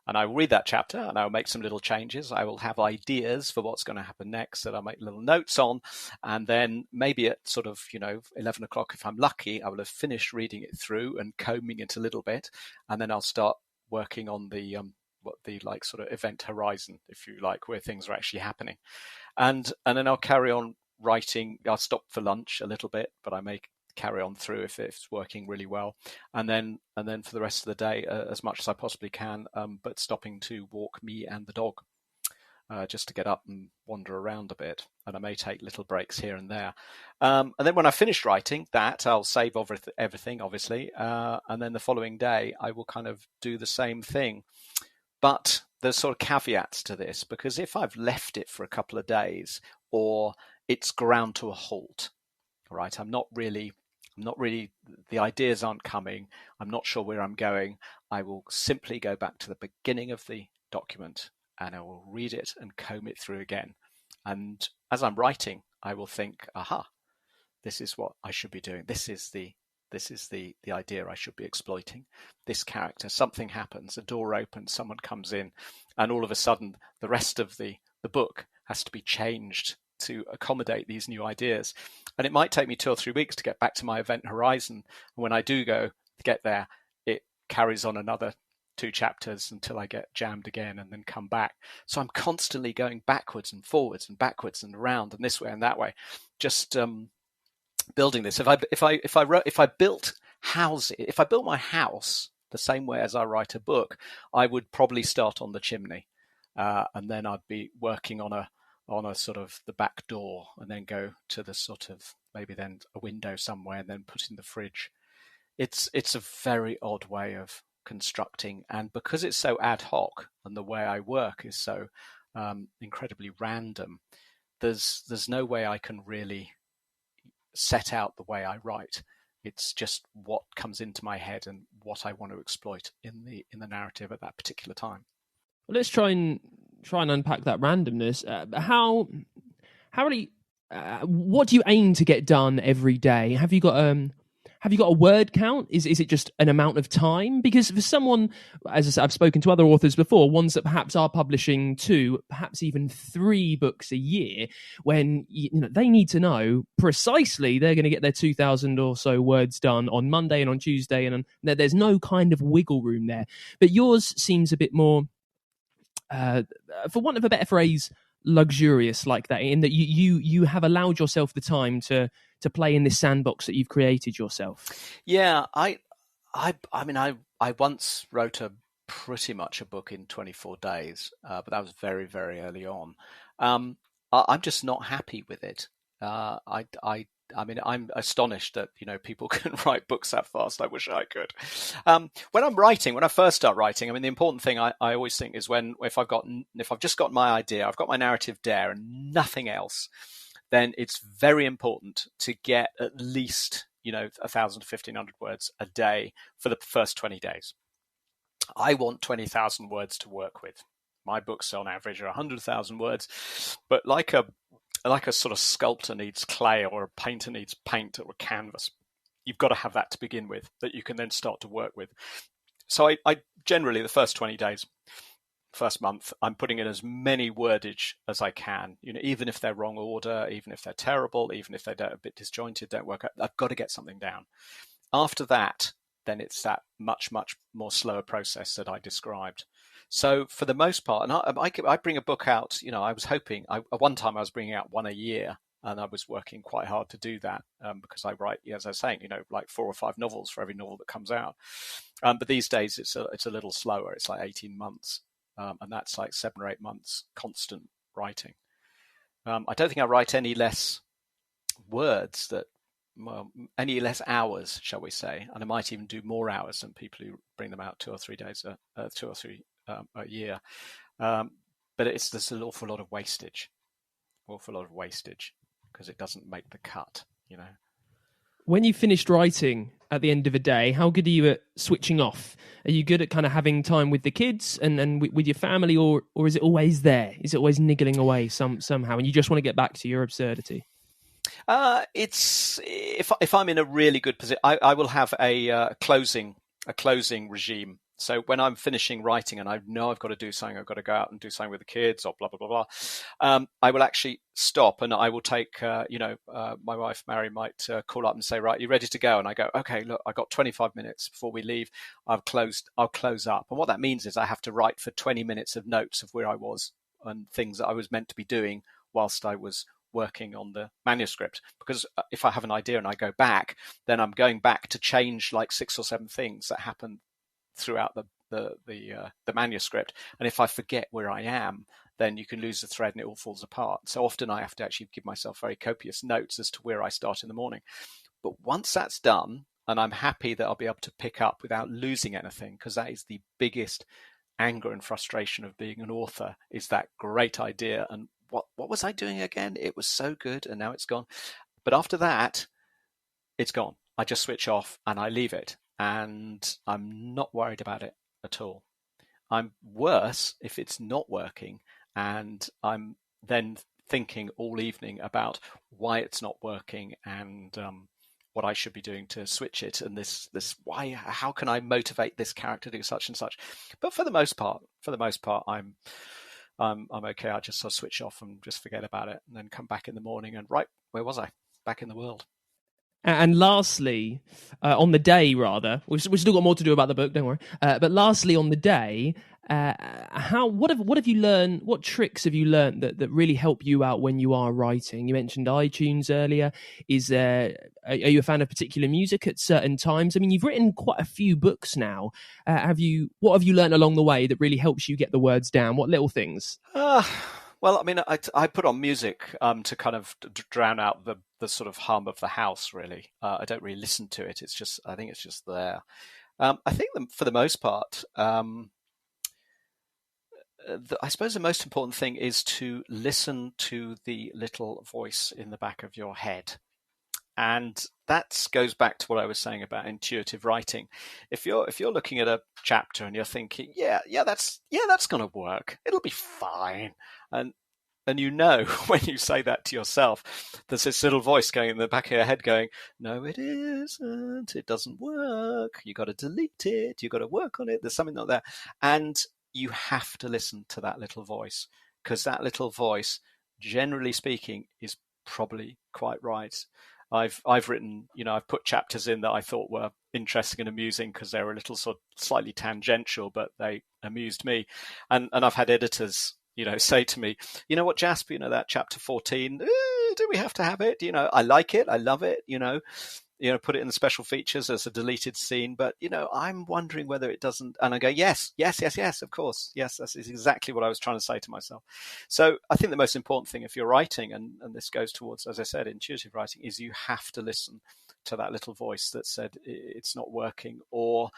And I will read that chapter and I'll make some little changes. I will have ideas for what's going to happen next that I'll make little notes on. And then maybe at sort of, 11 o'clock, if I'm lucky, I will have finished reading it through and combing it a little bit. And then I'll start working on the sort of event horizon, if you like, where things are actually happening. And then I'll carry on writing. I'll stop for lunch a little bit, but I may carry on through if it's working really well, and then for the rest of the day as much as I possibly can, but stopping to walk me and the dog, just to get up and wander around a bit, and I may take little breaks here and there, and then when I finish writing that, I'll save everything obviously, and then the following day I will kind of do the same thing. But there's sort of caveats to this, because if I've left it for a couple of days or it's ground to a halt, right, I'm not really not really, the ideas aren't coming, I'm not sure where I'm going, I will simply go back to the beginning of the document and I will read it and comb it through again. And as I'm writing, I will think, aha, this is what I should be doing. This is the idea I should be exploiting. This character, something happens, a door opens, someone comes in, and all of a sudden the rest of the book has to be changed to accommodate these new ideas. And it might take me 2 or 3 weeks to get back to my event horizon. And when I do get there, it carries on another 2 chapters until I get jammed again and then come back. So I'm constantly going backwards and forwards and backwards and around and this way and that way, just building this. If I built my house the same way as I write a book, I would probably start on the chimney, and then I'd be working on a sort of the back door, and then go to the sort of maybe then a window somewhere, and then put in the fridge. It's a very odd way of constructing, and because it's so ad hoc and the way I work is so incredibly random, there's no way I can really set out the way I write. It's just what comes into my head and what I want to exploit in the narrative at that particular time. Well, let's try and unpack that randomness. How really? What do you aim to get done every day? Have you got a word count? Is it just an amount of time? Because for someone, as I said, I've spoken to other authors before, ones that perhaps are publishing 2, perhaps even 3 books a year, when they need to know precisely they're going to get their 2,000 or so words done on Monday and on Tuesday, and there's no kind of wiggle room there. But yours seems a bit more, for want of a better phrase, luxurious like that, in that you have allowed yourself the time to play in this sandbox that you've created yourself. Yeah, I once wrote pretty much a book in 24 days, but that was very, very early on. I'm just not happy with it. I'm astonished that people can write books that fast. I wish I could. When I first start writing, the important thing I always think is if I've just got my idea, I've got my narrative there and nothing else, then it's very important to get at least 1,000 to 1,500 words a day for the first 20 days. I want 20,000 words to work with. My books on average are 100,000 words, but like a sort of sculptor needs clay, or a painter needs paint, or a canvas, you've got to have that to begin with that you can then start to work with. So I generally, the first 20 days, first month, I'm putting in as many wordage as I can, even if they're wrong order, even if they're terrible, even if they're a bit disjointed, don't work out, I've got to get something down. After that, then it's that much, much more slower process that I described. So for the most part, and I bring a book out, I was hoping, at one time I was bringing out 1 a year, and I was working quite hard to do that, because I write, as I was saying, like 4 or 5 novels for every novel that comes out. But these days it's a little slower. It's like 18 months. And that's like 7 or 8 months constant writing. I don't think I write any less words any less hours, shall we say, and I might even do more hours than people who bring them out 2 or 3 days, 2 or 3 a year. But there's an awful lot of wastage, because it doesn't make the cut, When you finished writing at the end of a day, how good are you at switching off? Are you good at kind of having time with the kids and with your family, or is it always there? Is it always niggling away somehow, and you just want to get back to your absurdity? It's if I'm in a really good position, I will have a closing regime. So when I'm finishing writing and I know I've got to do something, I've got to go out and do something with the kids or blah, blah, blah, blah, I will actually stop and I will take, my wife, Mary, might call up and say, right, you ready to go? And I go, okay, look, I got 25 minutes before we leave. I'll close up. And what that means is I have to write for 20 minutes of notes of where I was and things that I was meant to be doing whilst I was working on the manuscript. Because if I have an idea and I go back, then I'm going back to change like 6 or 7 things that happened throughout the manuscript, and if I forget where I am, then you can lose the thread and it all falls apart. So often I have to actually give myself very copious notes as to where I start in the morning. But once that's done, and I'm happy that I'll be able to pick up without losing anything, because that is the biggest anger and frustration of being an author, is that great idea and what was I doing again? It was so good and now it's gone. But after that, it's gone. I just switch off and I leave it, and I'm not worried about it at all. I'm worse if it's not working, and I'm then thinking all evening about why it's not working and what I should be doing to switch it, and this how can I motivate this character to do such and such. But for the most part, I'm okay. I just sort of switch off and just forget about it, and then come back in the morning and right, where was I? Back in the world. And lastly, on the day, rather, we've still got more to do about the book, don't worry. But lastly, on the day, what have you learned? What tricks have you learned that really help you out when you are writing? You mentioned iTunes earlier. Are you a fan of particular music at certain times? I mean, you've written quite a few books now. What have you learned along the way that really helps you get the words down? What little things? Well, I mean, I put on music to kind of drown out the sort of hum of the house, really. I don't really listen to it. I think it's just there. I think for the most part, I suppose the most important thing is to listen to the little voice in the back of your head. And that goes back to what I was saying about intuitive writing. If you're looking at a chapter and you're thinking, yeah, that's going to work. It'll be fine. And when you say that to yourself, there's this little voice going in the back of your head going, no, it isn't. It doesn't work. You got to delete it. You got to work on it. There's something not there. And you have to listen to that little voice, because that little voice, generally speaking, is probably quite right. I've written, I've put chapters in that I thought were interesting and amusing because they were a little sort of slightly tangential, but they amused me. And I've had editors, say to me, you know what, Jasper, that chapter 14, do we have to have it? I like it. I love it. Put it in the special features as a deleted scene, but I'm wondering whether it doesn't. And I go, yes, of course, yes, that's exactly what I was trying to say to myself. So I think the most important thing if you're writing, and this goes towards, as I said, intuitive writing, is you have to listen to that little voice that said it's not working, or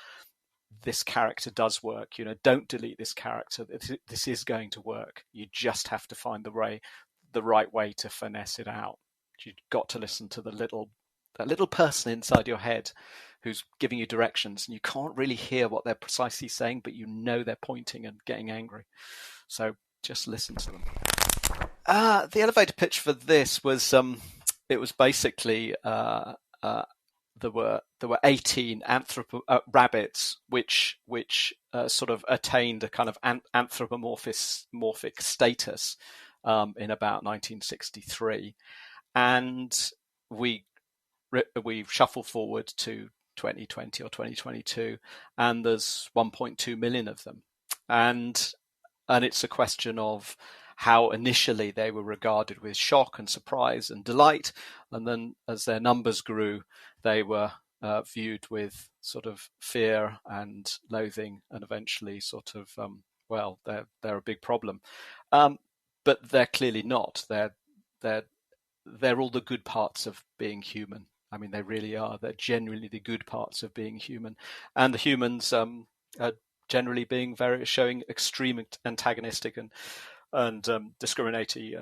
this character does work. Don't delete this character. This is going to work. You just have to find the right way to finesse it out. You've got to listen to that little person inside your head who's giving you directions, and you can't really hear what they're precisely saying, but they're pointing and getting angry. So just listen to them. The elevator pitch for this was it was basically there were 18 rabbits which sort of attained a kind of anthropomorphic status in about 1963, and we shuffle forward to 2020 or 2022, and there's 1.2 million of them, and it's a question of how initially they were regarded with shock and surprise and delight, and then as their numbers grew, they were viewed with sort of fear and loathing, and eventually sort of they're a big problem, but they're clearly not. They're all the good parts of being human. I mean, they really are. They're genuinely the good parts of being human, and the humans are generally showing extreme antagonistic and discriminatory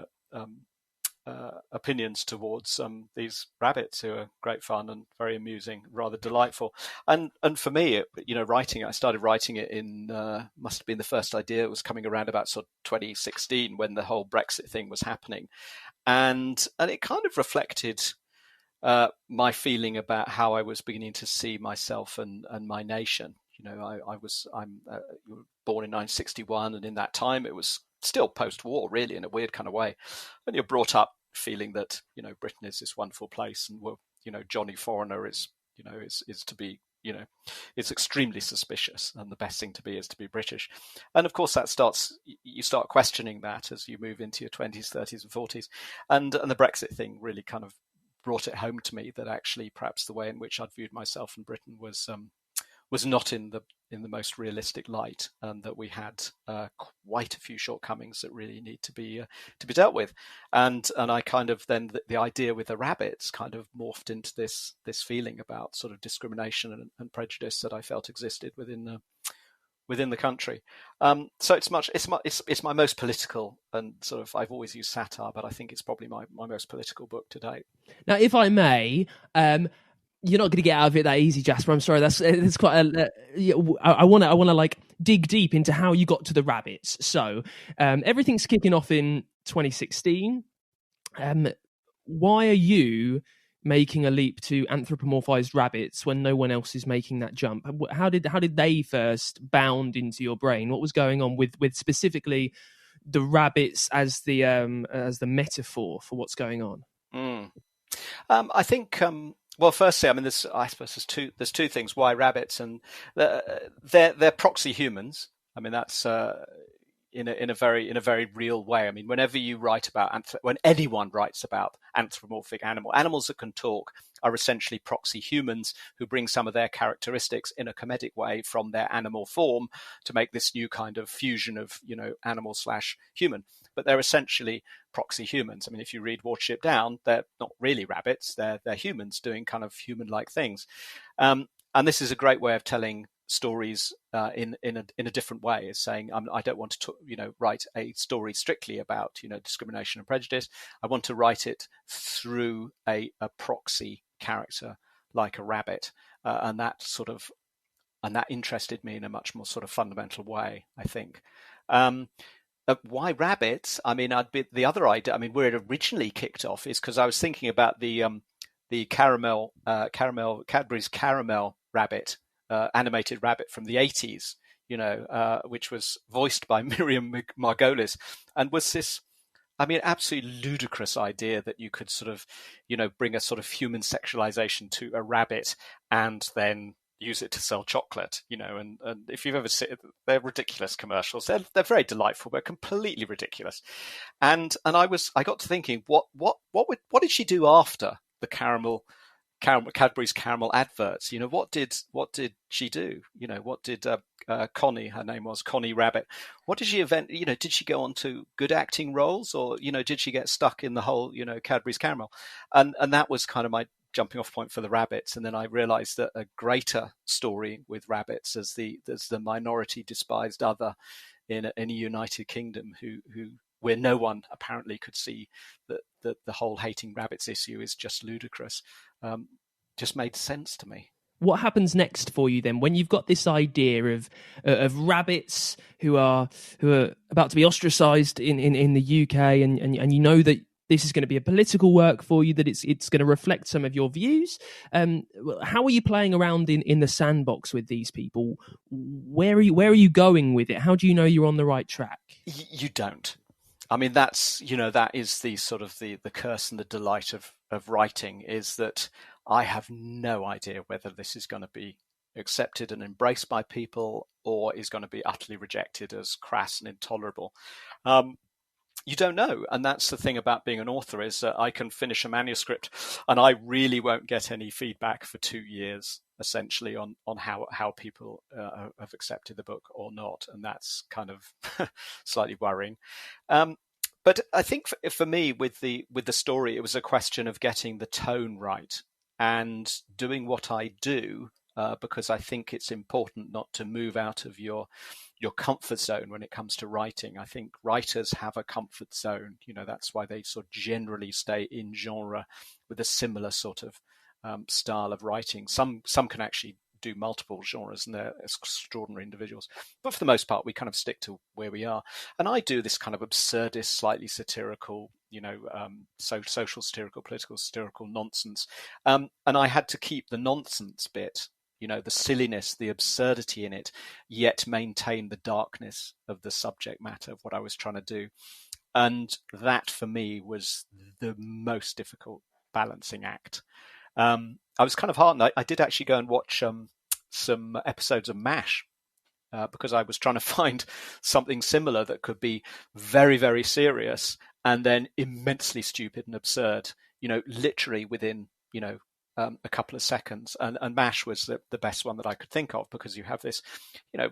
opinions towards these rabbits, who are great fun and very amusing, rather delightful. And for me, writing it, I started writing it in must have been the first idea was coming around about sort of 2016, when the whole Brexit thing was happening, and it kind of reflected my feeling about how I was beginning to see myself and my nation. I'm born in 1961, and in that time it was still post-war, really, in a weird kind of way. And you're brought up feeling that Britain is this wonderful place, and Johnny Foreigner is to be it's extremely suspicious, and the best thing to be is to be British. And of course you start questioning that as you move into your 20s, 30s, and 40s, and the Brexit thing really kind of brought it home to me that actually perhaps the way in which I'd viewed myself in Britain was not in the most realistic light, and that we had quite a few shortcomings that really need to be dealt with. And I kind of then the idea with the rabbits kind of morphed into this feeling about sort of discrimination and prejudice that I felt existed within the country. So it's my most political, and sort of I've always used satire, but I think it's probably my most political book to date. Now, if I may, You're not going to get out of it that easy, Jasper. I'm sorry. That's quite a. I want to like dig deep into how you got to the rabbits. So everything's kicking off in 2016. Why are you making a leap to anthropomorphized rabbits when no one else is making that jump? How did they first bound into your brain? What was going on with specifically the rabbits as the metaphor for what's going on? I think. Well, firstly, I mean, I suppose there's two things. Why rabbits? And they're proxy humans. I mean, that's in a very real way. I mean, whenever you write about when anyone writes about anthropomorphic animals that can talk are essentially proxy humans who bring some of their characteristics in a comedic way from their animal form to make this new kind of fusion of animal/human. But they're essentially proxy humans. I mean, if you read Watership Down, they're not really rabbits; they're humans doing kind of human-like things. And this is a great way of telling stories in a different way. Is saying I don't want to write a story strictly about discrimination and prejudice. I want to write it through a proxy character like a rabbit, and that interested me in a much more sort of fundamental way, I think. Why rabbits? I mean, the other idea. I mean, where it originally kicked off is because I was thinking about the Cadbury's caramel rabbit, animated rabbit from the 80s, which was voiced by Miriam Margolyes, and was this, I mean, absolutely ludicrous idea that you could sort of, bring a sort of human sexualization to a rabbit and then use it to sell chocolate, and if you've ever seen, they're ridiculous commercials. They're very delightful, but completely ridiculous. And I got to thinking, what did she do after the Cadbury's caramel adverts? What did she do? What did Connie, her name was Connie Rabbit, what did she did she go on to good acting roles, or did she get stuck in the whole Cadbury's caramel? And that was kind of my jumping off point for the rabbits. And then I realized that a greater story with rabbits as the minority despised other in a United Kingdom who where no one apparently could see that the whole hating rabbits issue is just ludicrous, just made sense to me. What happens next for you then when you've got this idea of rabbits who are about to be ostracized in the UK, and you know that this is going to be a political work for you, that it's going to reflect some of your views? How are you playing around in the sandbox with these people? Where are you going with it? How do you know you're on the right track? You don't. I mean, that is the sort of the curse and the delight of writing, is that I have no idea whether this is going to be accepted and embraced by people or is going to be utterly rejected as crass and intolerable. You don't know. And that's the thing about being an author, is that I can finish a manuscript and I really won't get any feedback for 2 years, essentially, on how people have accepted the book or not. And that's kind of slightly worrying. But I think for me, with the story, it was a question of getting the tone right and doing what I do, because I think it's important not to move out of your comfort zone when it comes to writing. I think writers have a comfort zone. That's why they sort of generally stay in genre with a similar sort of style of writing. Some can actually do multiple genres, and they're extraordinary individuals. But for the most part, we kind of stick to where we are. And I do this kind of absurdist, slightly satirical, social satirical, political satirical nonsense. And I had to keep the nonsense bit, the silliness, the absurdity in it, yet maintain the darkness of the subject matter of what I was trying to do. And that for me was the most difficult balancing act. I was kind of heartened. I did actually go and watch some episodes of MASH because I was trying to find something similar that could be very, very serious and then immensely stupid and absurd, literally within, a couple of seconds. And MASH was the best one that I could think of, because you have this,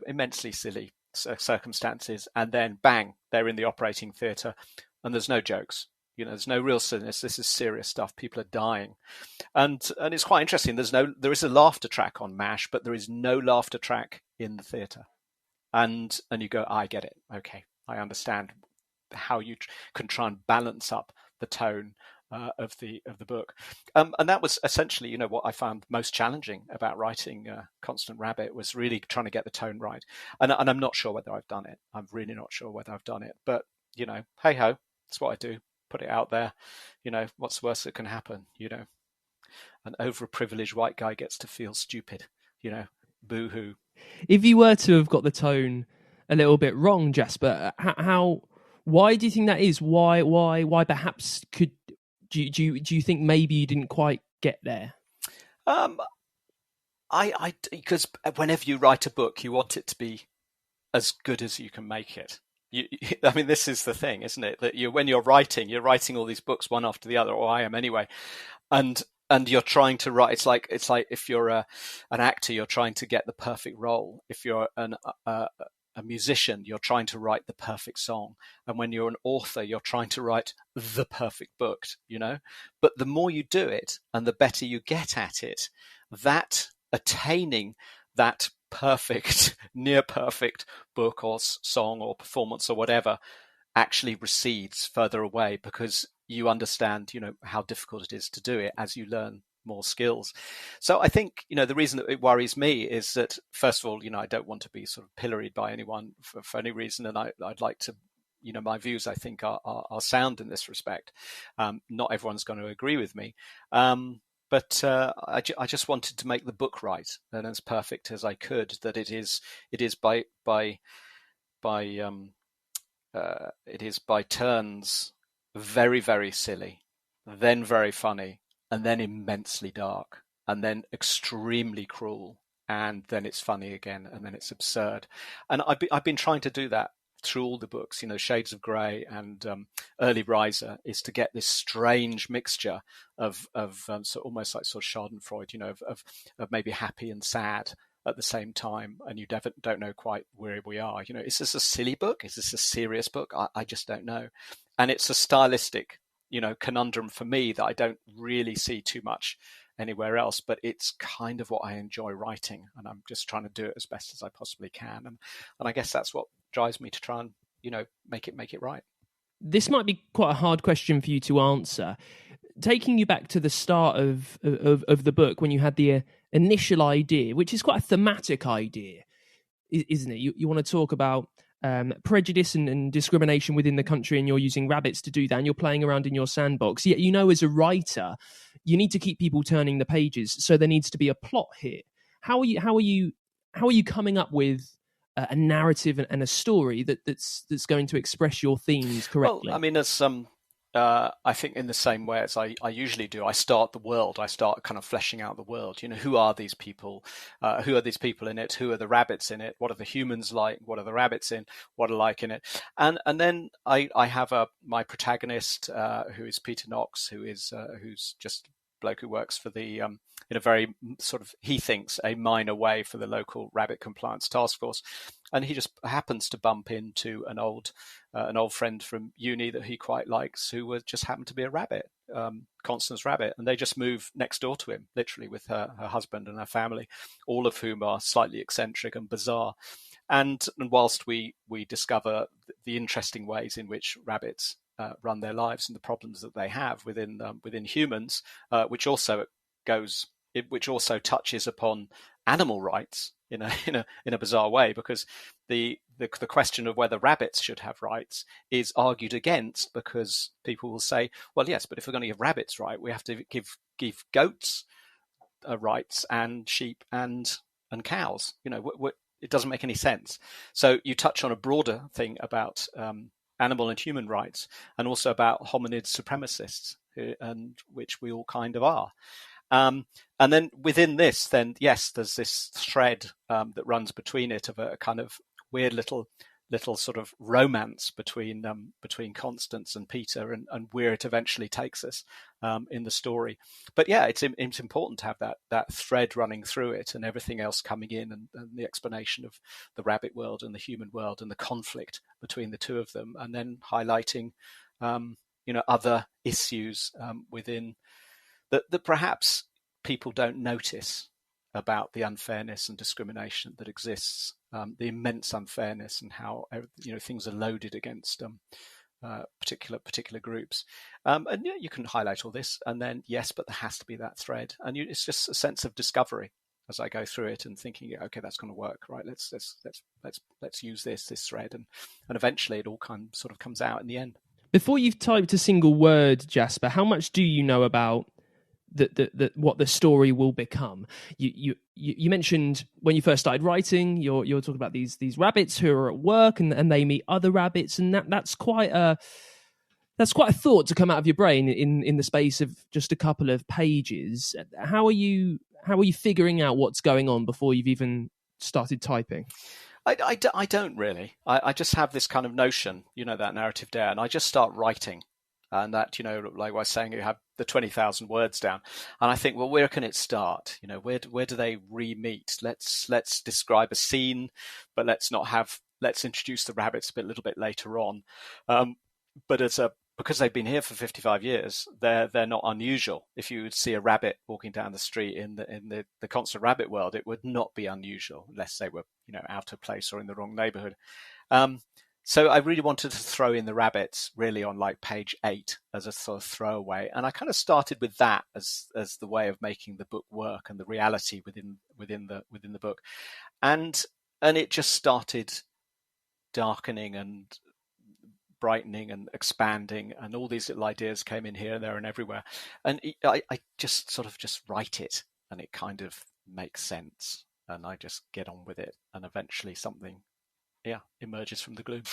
immensely silly circumstances, and then bang, they're in the operating theatre and there's no jokes. There's no real silliness. This is serious stuff. People are dying. And it's quite interesting. There is a laughter track on MASH, but there is no laughter track in the theatre. And you go, I get it. Okay, I understand how you can try and balance up the tone of the book, and that was essentially, what I found most challenging about writing Constant Rabbit was really trying to get the tone right. And I'm not sure whether I've done it. I'm really not sure whether I've done it. But hey ho, that's what I do. Put it out there. What's the worst that can happen? An overprivileged white guy gets to feel stupid. Boo hoo. If you were to have got the tone a little bit wrong, Jasper, why do you think that is? Why perhaps do you think maybe you didn't quite get there? Because whenever you write a book, you want it to be as good as you can make it. This is the thing, isn't it? That when you're writing all these books one after the other, or I am anyway, and you're trying to write. It's like if you're an actor, you're trying to get the perfect role. If you're a musician, you're trying to write the perfect song. And when you're an author, you're trying to write the perfect book, But the more you do it and the better you get at it, that attaining that perfect, near perfect book or song or performance or whatever actually recedes further away, because you understand, how difficult it is to do it as you learn more skills. So I think, the reason that it worries me is that, first of all, I don't want to be sort of pilloried by anyone for any reason. And I'd like to, my views, I think, are sound in this respect. Not everyone's going to agree with me. But I just wanted to make the book right and as perfect as I could. That it is by turns very, very silly, then very funny, and then immensely dark, and then extremely cruel, and then it's funny again, and then it's absurd. And I've been trying to do that through all the books, Shades of Grey and Early Riser, is to get this strange mixture of so almost like sort of Schadenfreude, of maybe happy and sad at the same time, and you don't know quite where we are. Is this a silly book? Is this a serious book? I just don't know. And it's a stylistic, conundrum for me that I don't really see too much anywhere else, but it's kind of what I enjoy writing, and I'm just trying to do it as best as I possibly can. And I guess that's what drives me to try and, make it right. This might be quite a hard question for you to answer. Taking you back to the start of the book, when you had the initial idea, which is quite a thematic idea, isn't it? You want to talk about prejudice and discrimination within the country, and you're using rabbits to do that, and you're playing around in your sandbox. Yet, as a writer, you need to keep people turning the pages, so there needs to be a plot here. How are you coming up with a narrative and a story that's going to express your themes correctly? Well, as I think in the same way as I usually do, I start kind of fleshing out the world. Who are these people? Who are these people in it? Who are the rabbits in it? What are the humans like? What are the rabbits in? What are like in it? And then I have my protagonist, who is Peter Knox, who's just a bloke who works for the in a very sort of, he thinks, a minor way for the local rabbit compliance task force. And he just happens to bump into an old friend from uni that he quite likes, who just happened to be a rabbit, Constance Rabbit. And they just move next door to him, literally, with her husband and her family, all of whom are slightly eccentric and bizarre. And whilst we discover the interesting ways in which rabbits run their lives and the problems that they have within humans, which also touches upon animal rights in a bizarre way, because the question of whether rabbits should have rights is argued against, because people will say, well, yes, but if we're going to give rabbits right, we have to give goats rights, and sheep and cows. It doesn't make any sense. So you touch on a broader thing about animal and human rights, and also about hominid supremacists, and which we all kind of are. And then within this, yes, there's this thread that runs between it, of a kind of weird little sort of romance between Constance and Peter, and where it eventually takes us in the story. But yeah, it's important to have that thread running through it, and everything else coming in, and the explanation of the rabbit world and the human world, and the conflict between the two of them, and then highlighting other issues within that perhaps people don't notice about the unfairness and discrimination that exists, the immense unfairness, and how things are loaded against particular groups. And yeah, you can highlight all this, and then yes, but there has to be that thread, and it's just a sense of discovery as I go through it and thinking, okay, that's going to work, right? Let's use this thread, and eventually it all sort of comes out in the end. Before you've typed a single word, Jasper, how much do you know about what the story will become? You mentioned when you first started writing, you're talking about these rabbits who are at work and they meet other rabbits, and that's quite a thought to come out of your brain in the space of just a couple of pages. How are you figuring out what's going on before you've even started typing? I don't really. I just have this kind of notion, that narrative dare, and I just start writing. And that, like I was saying, you have the 20,000 words down. And I think, well, where can it start? Where do they re-meet? Let's describe a scene, but let's introduce the rabbits a little bit later on. But because they've been here for 55 years, they're not unusual. If you would see a rabbit walking down the street in the constant rabbit world, it would not be unusual unless they were, out of place or in the wrong neighborhood. So I really wanted to throw in the rabbits really on like page 8 as a sort of throwaway. And I kind of started with that as the way of making the book work and the reality within the book. And it just started darkening and brightening and expanding, and all these little ideas came in here and there and everywhere. And I just sort of just write it, and it kind of makes sense, and I just get on with it, and eventually something emerges from the gloom.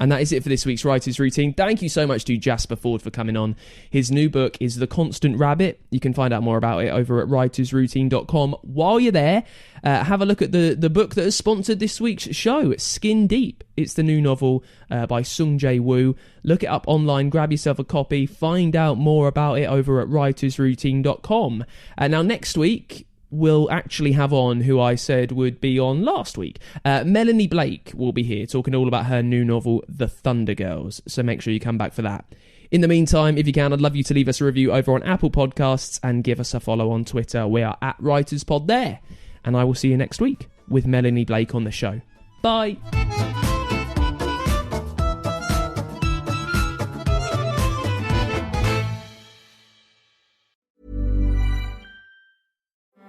And that is it for this week's Writer's Routine. Thank you so much to Jasper Fforde for coming on. His new book is The Constant Rabbit. You can find out more about it over at writersroutine.com. While you're there, have a look at the book that has sponsored this week's show, Skin Deep. It's the new novel by Sung Jae Woo. Look it up online, grab yourself a copy, find out more about it over at writersroutine.com. Now, next week, we'll actually have on who I said would be on last week. Melanie Blake will be here talking all about her new novel, The Thunder Girls. So make sure you come back for that. In the meantime, if you can, I'd love you to leave us a review over on Apple Podcasts and give us a follow on Twitter. We are at WritersPod there. And I will see you next week with Melanie Blake on the show. Bye.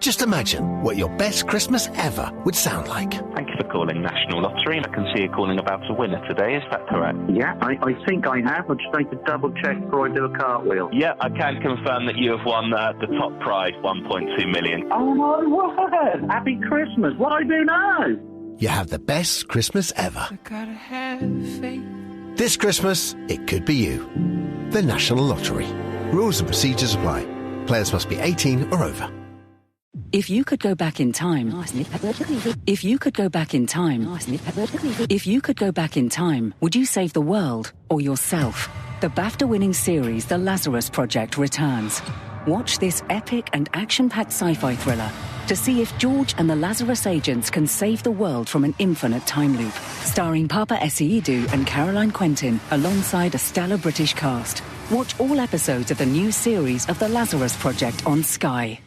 Just imagine what your best Christmas ever would sound like. Thank you for calling National Lottery. I can see you're calling about a winner today. Is that correct? Yeah, I think I have. I just need to double check before I do a cartwheel. Yeah, I can confirm that you have won the top prize, 1.2 million. Oh my word! Happy Christmas! What do I do now? You have the best Christmas ever. I gotta have faith. This Christmas, it could be you. The National Lottery. Rules and procedures apply. Players must be 18 or over. If you could go back in time, would you save the world or yourself? The BAFTA-winning series, The Lazarus Project, returns. Watch this epic and action-packed sci-fi thriller to see if George and the Lazarus agents can save the world from an infinite time loop. Starring Papa Essiedu and Caroline Quentin alongside a stellar British cast. Watch all episodes of the new series of The Lazarus Project on Sky.